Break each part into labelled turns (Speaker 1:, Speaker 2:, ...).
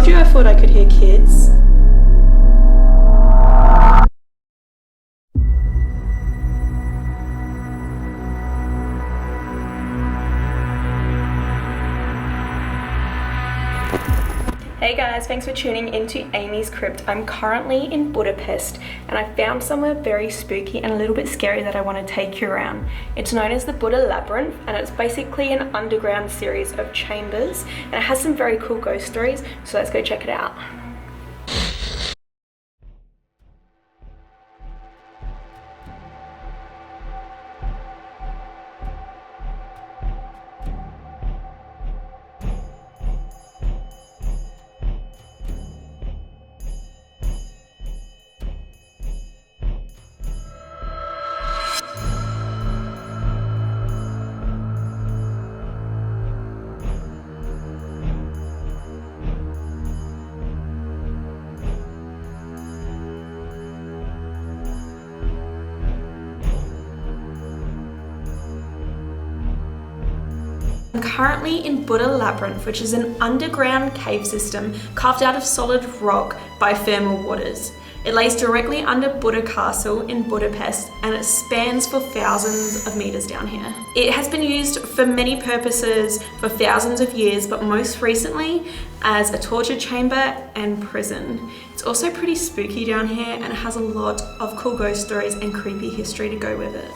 Speaker 1: you I thought I could hear kids. Hey guys, thanks for tuning into Amy's Crypt. I'm currently in Budapest and I found somewhere very spooky and a little bit scary that I want to take you around. It's known as the Buda Labyrinth and it's basically an underground series of chambers and it has some very cool ghost stories, so let's go check it out. I'm currently in Buda Labyrinth, which is an underground cave system carved out of solid rock by thermal waters. It lays directly under Buda Castle in Budapest and it spans for thousands of meters down here. It has been used for many purposes for thousands of years, but most recently as a torture chamber and prison. It's also pretty spooky down here and it has a lot of cool ghost stories and creepy history to go with it.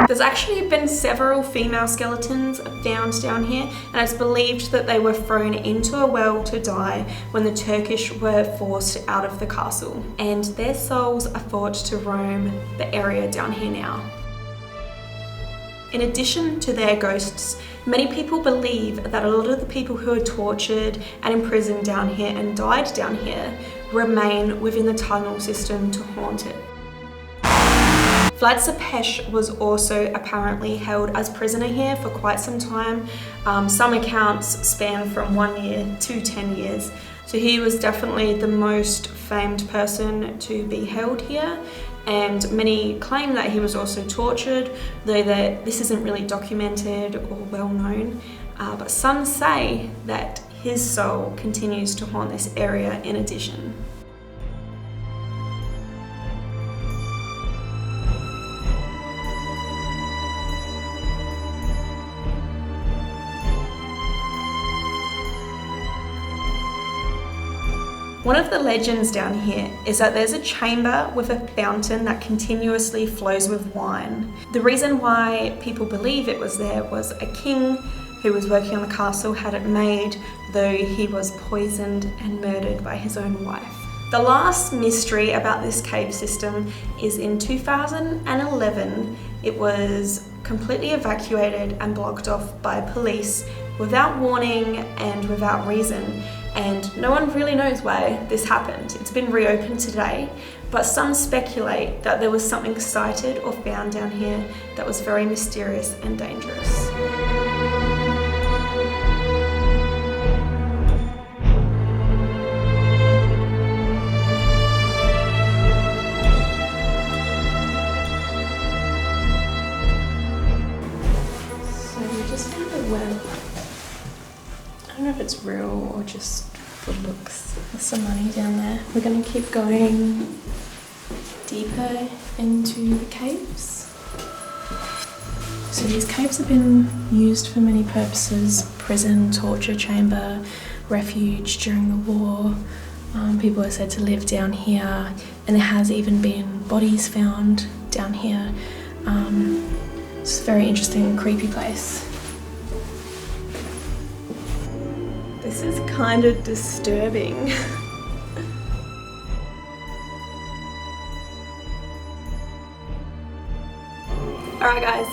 Speaker 1: There's actually been several female skeletons found down here and it's believed that they were thrown into a well to die when the Turkish were forced out of the castle, and their souls are thought to roam the area down here now. In addition to their ghosts, many people believe that a lot of the people who are tortured and imprisoned down here and died down here remain within the tunnel system to haunt it. Vlad Tepes was also apparently held as prisoner here for quite some time. Some accounts span from 1 year to 10 years. So he was definitely the most famed person to be held here. And many claim that he was also tortured, though this isn't really documented or well known. But some say that his soul continues to haunt this area in addition. One of the legends down here is that there's a chamber with a fountain that continuously flows with wine. The reason why people believe it was there was a king who was working on the castle had it made, though he was poisoned and murdered by his own wife. The last mystery about this cave system is in 2011, it was completely evacuated and blocked off by police without warning and without reason. And no one really knows why this happened. It's been reopened today, but some speculate that there was something sighted or found down here that was very mysterious and dangerous. So we just found a well. I don't know if it's real or just for looks. There's some money down there. We're going to keep going deeper into the caves. So these caves have been used for many purposes: prison, torture chamber, refuge during the war. People are said to live down here, and there has even been bodies found down here. It's a very interesting and creepy place. This is kind of disturbing. Alright guys,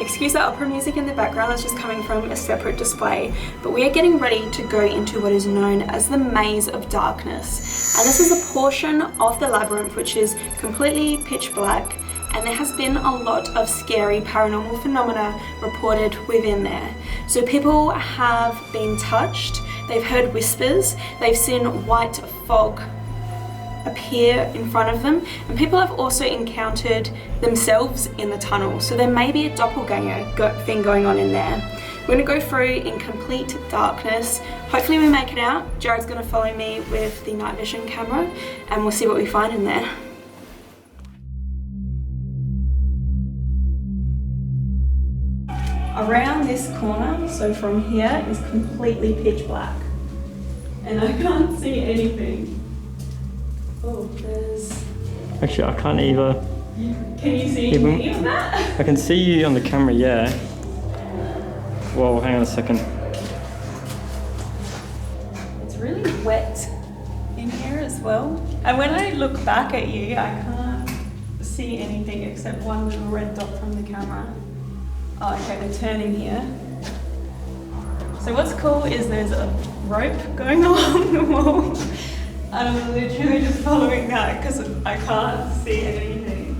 Speaker 1: excuse the opera music in the background, that's just coming from a separate display, but we are getting ready to go into what is known as the Maze of Darkness. And this is a portion of the labyrinth which is completely pitch black, and there has been a lot of scary paranormal phenomena reported within there. So people have been touched, they've heard whispers, they've seen white fog appear in front of them, and people have also encountered themselves in the tunnel. So there may be a doppelganger thing going on in there. We're gonna go through in complete darkness. Hopefully we make it out. Jared's gonna follow me with the night vision camera and we'll see what we find in there. Around this corner, so from here, is completely pitch black. And I can't see anything. Oh, there's...
Speaker 2: Actually, I can't either.
Speaker 1: Can you see me on that?
Speaker 2: I can see you on the camera, yeah. Whoa, hang on a second.
Speaker 1: It's really wet in here as well. And when I look back at you, I can't see anything except one little red dot from the camera. Oh, okay, they're turning here. So what's cool is there's a rope going along the wall. And I'm literally just following that because I can't see anything.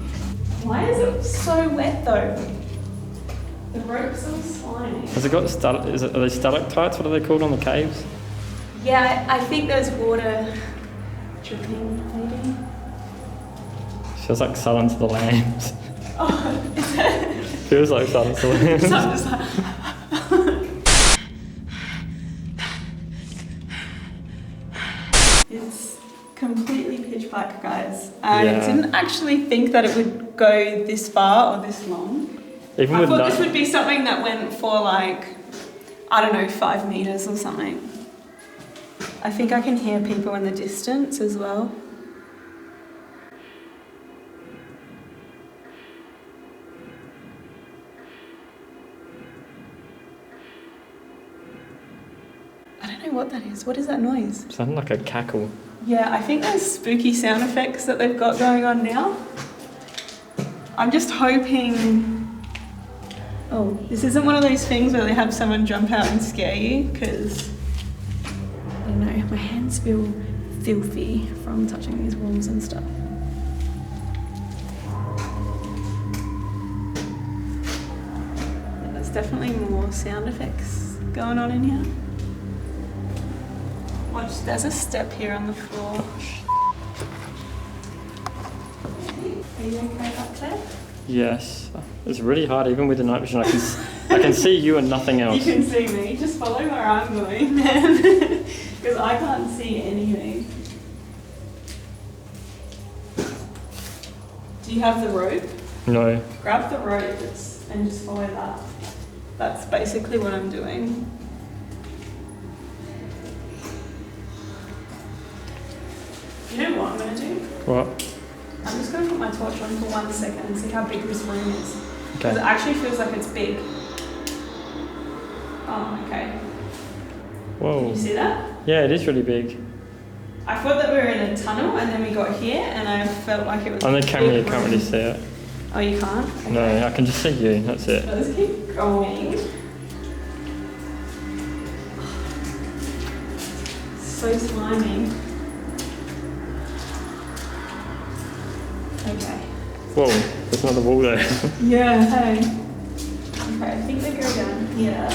Speaker 1: Why is it so wet though? The rope's all slimy.
Speaker 2: Has it got are they stalactites? What are they called on the caves?
Speaker 1: Yeah, I think there's water dripping, maybe.
Speaker 2: Feels like Silence of the Lambs.
Speaker 1: Oh, is it?
Speaker 2: Feels like Silence of the Lambs.
Speaker 1: So I'm just like... It's completely pitch black, guys. I didn't actually think that it would go this far or this long.
Speaker 2: Even
Speaker 1: I thought this would be something that went for like, I don't know, 5 meters or something. I think I can hear people in the distance as well. I don't know what that is. What is that noise?
Speaker 2: Sounded like a cackle.
Speaker 1: Yeah, I think there's spooky sound effects that they've got going on now. I'm just hoping... Oh, this isn't one of those things where they have someone jump out and scare you, because... I don't know, my hands feel filthy from touching these walls and stuff. There's definitely more sound effects going on in here. Watch, there's a step here on the floor. Are you okay up there?
Speaker 2: Yes. It's really hard, even with the night vision. I can see you and nothing else.
Speaker 1: You can see me. Just follow where I'm going, then. Because I can't see anything. Do you have the rope?
Speaker 2: No.
Speaker 1: Grab the rope and just follow that. That's basically what I'm doing. You know what I'm going to do?
Speaker 2: What?
Speaker 1: I'm just going to put my torch on for 1 second and see how big this room is.
Speaker 2: Okay.
Speaker 1: Because it actually feels like it's big. Oh, okay.
Speaker 2: Whoa.
Speaker 1: Can you see that?
Speaker 2: Yeah, it is really big.
Speaker 1: I thought that we were in a tunnel and then we got here and I felt like it was
Speaker 2: On the camera you
Speaker 1: big
Speaker 2: can't
Speaker 1: room.
Speaker 2: really see it.
Speaker 1: Oh, you can't? Okay.
Speaker 2: No, I can just see you, that's it.
Speaker 1: Let's keep going. So slimy. Okay.
Speaker 2: Whoa, there's another wall there.
Speaker 1: Yeah, hey. Okay, I think they go down here.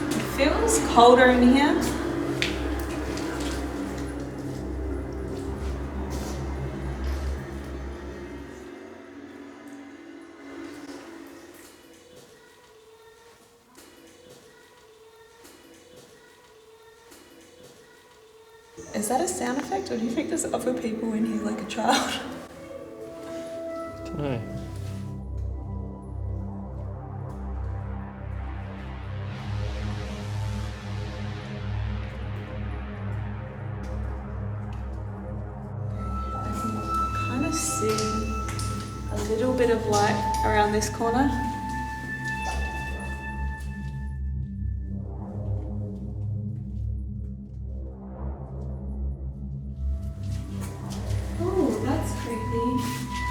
Speaker 1: It feels colder in here. Is that a sound effect, or do you think there's other people in here like a child?
Speaker 2: I don't know.
Speaker 1: I can kind of see a little bit of light around this corner.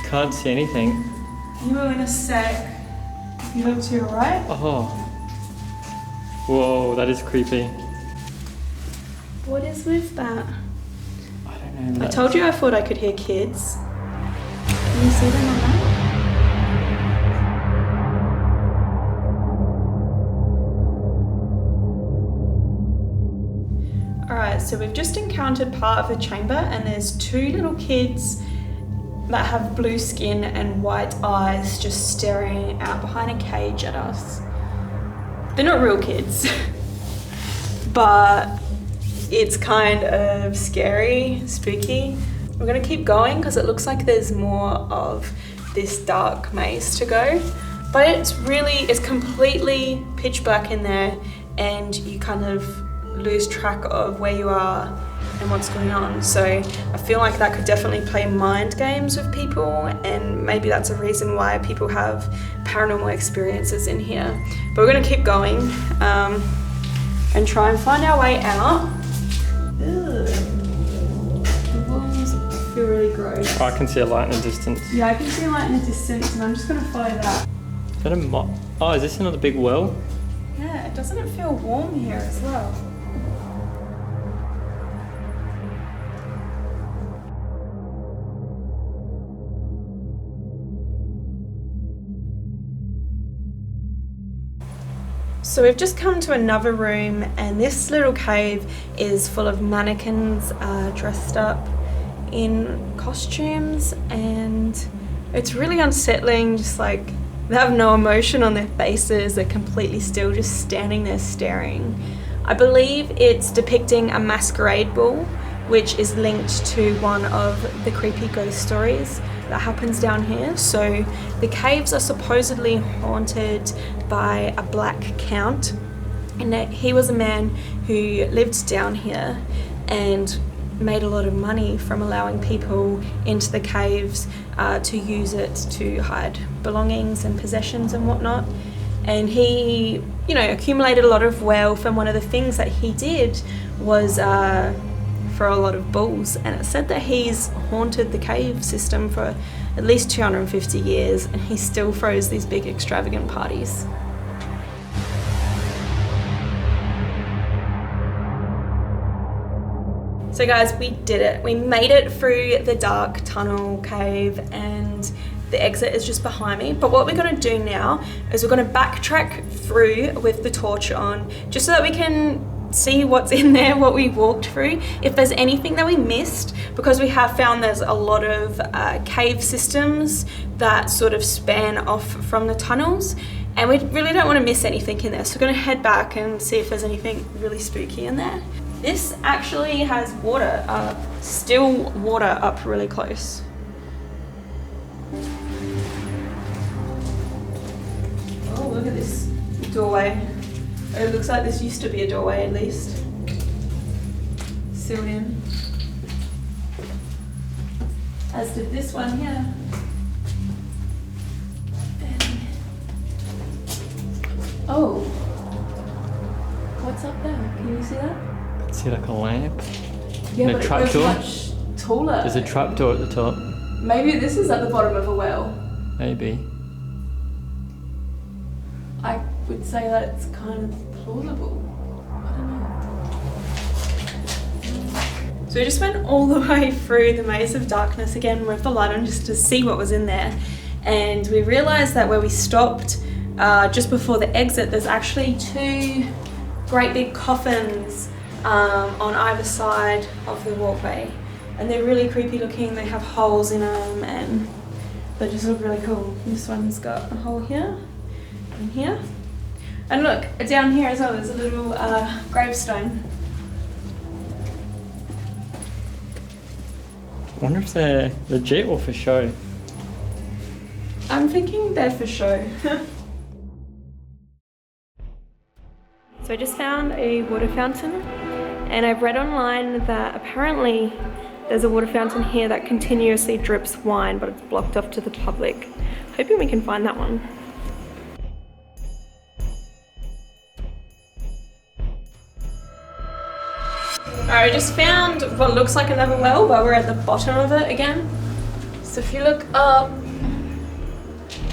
Speaker 2: Can't see anything.
Speaker 1: You will in a sec. You look to your right.
Speaker 2: Oh. Whoa, that is creepy.
Speaker 1: What is with that?
Speaker 2: I don't know.
Speaker 1: I told you I thought I could hear kids. Can you see them on that? Alright, so we've just encountered part of the chamber, and there's two little kids that have blue skin and white eyes just staring out behind a cage at us. They're not real kids, but it's kind of scary, spooky. We're gonna keep going because it looks like there's more of this dark maze to go, but it's completely pitch black in there, and you kind of lose track of where you are and what's going on. So I feel like that could definitely play mind games with people, and maybe that's a reason why people have paranormal experiences in here. But we're gonna keep going and try and find our way out. Ugh. The walls feel really gross.
Speaker 2: I can see a light in the distance.
Speaker 1: Yeah, I can see a light in the distance, and I'm just gonna follow that.
Speaker 2: Is that a oh, is this another big well?
Speaker 1: Yeah, doesn't it feel warm here as well? So we've just come to another room, and this little cave is full of mannequins dressed up in costumes, and it's really unsettling. Just like, they have no emotion on their faces, they're completely still, just standing there staring. I believe it's depicting a masquerade ball, which is linked to one of the creepy ghost stories that happens down here. So the caves are supposedly haunted by a black count, and that he was a man who lived down here and made a lot of money from allowing people into the caves to use it to hide belongings and possessions and whatnot. And he, you know, accumulated a lot of wealth, and one of the things that he did was for a lot of bulls, and it said that he's haunted the cave system for at least 250 years, and he still throws these big extravagant parties. So guys, we did it. We made it through the dark tunnel cave, and the exit is just behind me. But what we're gonna do now is we're gonna backtrack through with the torch on, just so that we can see what's in there, what we walked through, if there's anything that we missed, because we have found there's a lot of cave systems that sort of span off from the tunnels, and we really don't want to miss anything in there. So we're going to head back and see if there's anything really spooky in there. This actually has water, still water up really close. Oh, look at this doorway. It looks like this used to be a doorway, at least. Sealed in. As did this one here. Oh. What's up there? Can you see that?
Speaker 2: I can see like a lamp.
Speaker 1: Yeah,
Speaker 2: and
Speaker 1: but
Speaker 2: a trap
Speaker 1: it goes
Speaker 2: door.
Speaker 1: much taller.
Speaker 2: There's a trapdoor at the top.
Speaker 1: Maybe this is at the bottom of a well.
Speaker 2: Maybe.
Speaker 1: I would say that's kind of plausible. I don't know. So we just went all the way through the maze of darkness again with the light on, just to see what was in there. And we realized that where we stopped just before the exit, there's actually two great big coffins on either side of the walkway. And they're really creepy looking. They have holes in them, and they just look really cool. This one's got a hole here and here. And look, down here as well, there's a little gravestone.
Speaker 2: I wonder if they're legit or for show.
Speaker 1: I'm thinking they're for show. So I just found a water fountain, and I've read online that apparently there's a water fountain here that continuously drips wine, but it's blocked off to the public. Hoping we can find that one. Alright, I just found what looks like another well, but we're at the bottom of it again. So if you look up,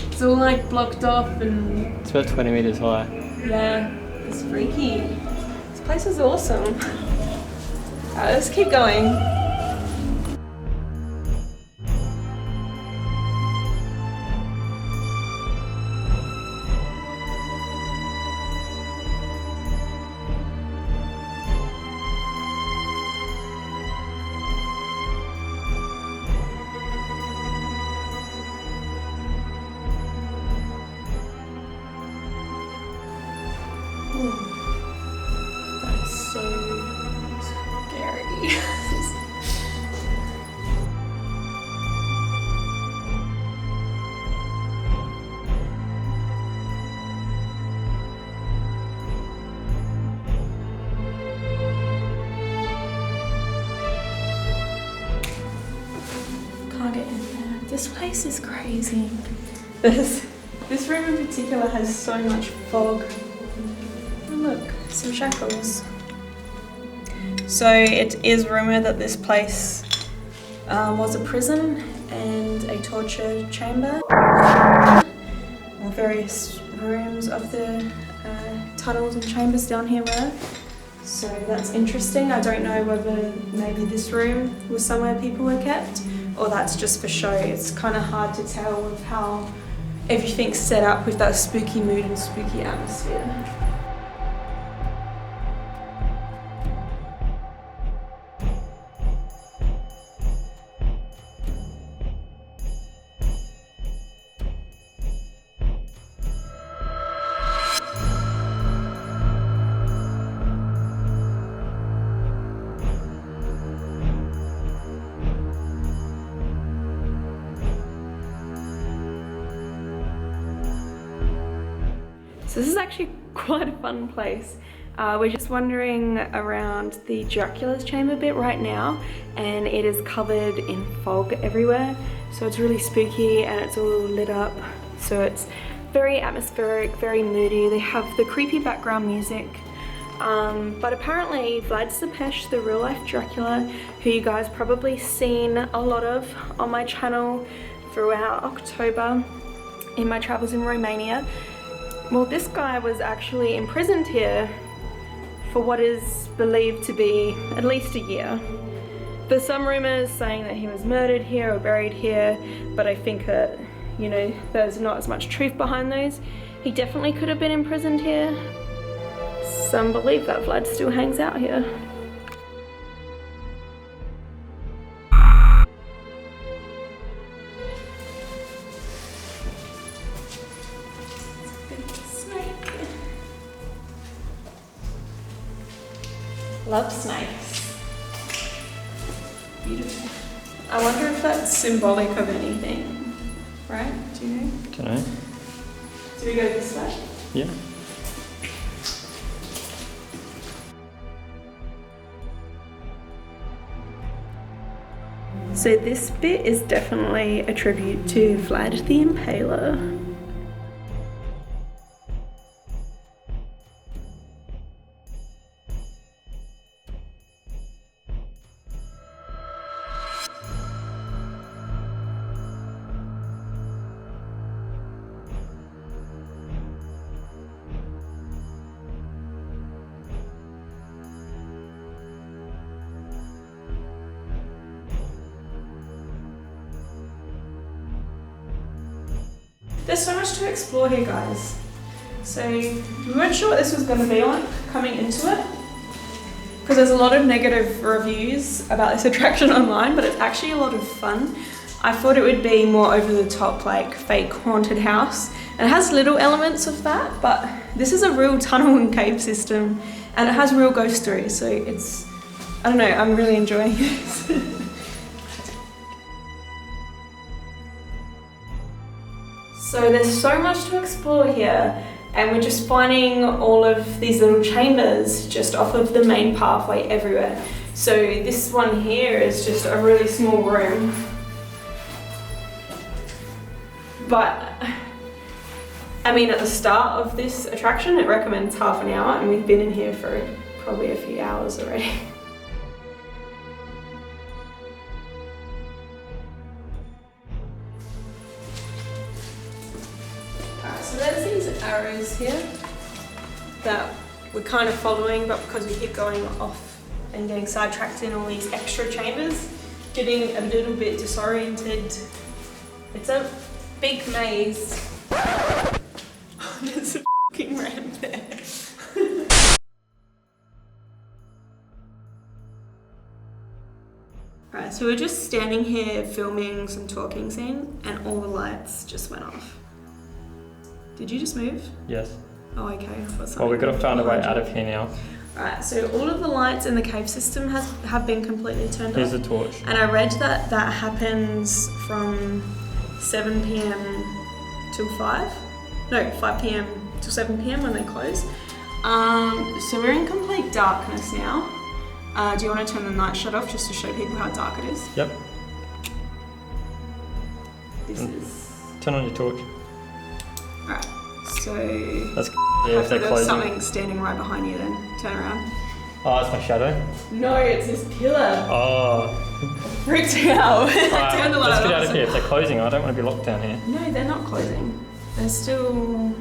Speaker 1: it's all like blocked off, and
Speaker 2: It's about 20 meters high.
Speaker 1: yeah, it's freaky. This place is awesome. Alright, let's keep going. place is crazy. This room in particular has so much fog. Oh, look, some shackles. So it is rumoured that this place was a prison and a torture chamber. Various rooms of the tunnels and chambers down here were. So that's interesting. I don't know whether maybe this room was somewhere people were kept or that's just for show. It's kind of hard to tell with how everything's set up with that spooky mood and spooky atmosphere. So this is actually quite a fun place. We're just wandering around the Dracula's chamber bit right now, and it is covered in fog everywhere. So it's really spooky and it's all lit up. So it's very atmospheric, very moody. They have the creepy background music. But apparently Vlad Tepes, the real life Dracula, who you guys probably seen a lot of on my channel throughout October in my travels in Romania, well, this guy was actually imprisoned here for what is believed to be at least a year. There's some rumours saying that he was murdered here or buried here, but I think that, you know, there's not as much truth behind those. He definitely could have been imprisoned here. Some believe that Vlad still hangs out here. Love snakes. Beautiful. I wonder if that's symbolic of anything, right? Do you know?
Speaker 2: Don't know.
Speaker 1: Do we go this way?
Speaker 2: Yeah.
Speaker 1: So this bit is definitely a tribute to Vlad the Impaler. There's so much to explore here, guys. So we weren't sure what this was going to be like coming into it, because there's a lot of negative reviews about this attraction online, but it's actually a lot of fun. I thought it would be more over the top, like fake haunted house, and it has little elements of that, but this is a real tunnel and cave system, and it has real ghost stories, so it's, I don't know, I'm really enjoying this. So there's so much to explore here, and we're just finding all of these little chambers just off of the main pathway everywhere. So this one here is just a really small room. But, I mean, at the start of this attraction, it recommends half an hour, and we've been in here for probably a few hours already. So there's these arrows here that we're kind of following, but because we keep going off and getting sidetracked in all these extra chambers, getting a little bit disoriented. It's a big maze. There's a fucking ramp there. Alright, so we're just standing here filming some talking scene and all the lights just went off. Did you just move?
Speaker 2: Yes.
Speaker 1: Oh, okay.
Speaker 2: Well, we've got to find a way out of here now.
Speaker 1: Right, so all of the lights in the cave system have been completely turned
Speaker 2: Here's
Speaker 1: off.
Speaker 2: a torch.
Speaker 1: And I read that that happens from 7 p.m. till 5? No, 5 p.m. till 7 p.m. when they close. So we're in complete darkness now. Do you want to turn the night shut off just to show people how dark it is?
Speaker 2: Yep.
Speaker 1: This is...
Speaker 2: Turn on your torch.
Speaker 1: Alright, so...
Speaker 2: That's yeah, if they're
Speaker 1: there's
Speaker 2: closing.
Speaker 1: something standing right behind you then. Turn around.
Speaker 2: Oh, it's my shadow.
Speaker 1: No, it's this pillar.
Speaker 2: Oh.
Speaker 1: Freaked out.
Speaker 2: Alright,
Speaker 1: Turned the light
Speaker 2: let's get
Speaker 1: on.
Speaker 2: out of here. If they're closing, I don't want to be locked down here.
Speaker 1: No, they're not closing. They're still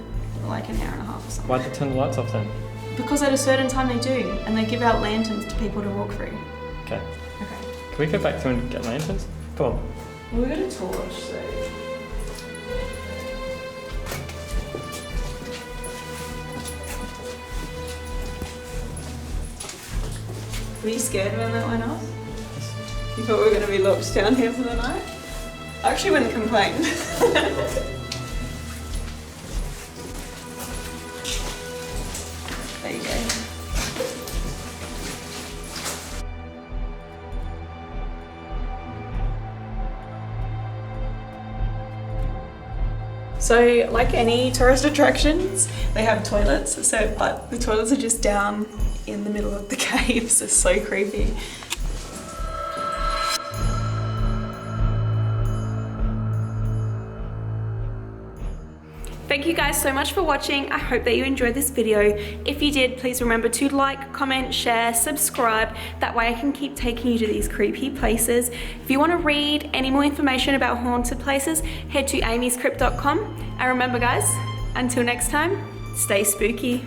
Speaker 1: like an hour and a half or something.
Speaker 2: Why'd they turn the lights off then?
Speaker 1: Because at a certain time they do, and they give out lanterns to people to walk through.
Speaker 2: Okay.
Speaker 1: Okay.
Speaker 2: Can we go back through and get lanterns? Come on.
Speaker 1: Well, we got a torch, so... Were you scared when that went off? You thought we were going to be locked down here for the night? I actually wouldn't complain. There you go. So, like any tourist attractions, they have toilets, but the toilets are just down in the middle of the caves. It's so creepy. Thank you guys so much for watching. I hope that you enjoyed this video. If you did, please remember to like, comment, share, subscribe. That way I can keep taking you to these creepy places. If you want to read any more information about haunted places, head to amyscrypt.com. And remember guys, until next time, stay spooky.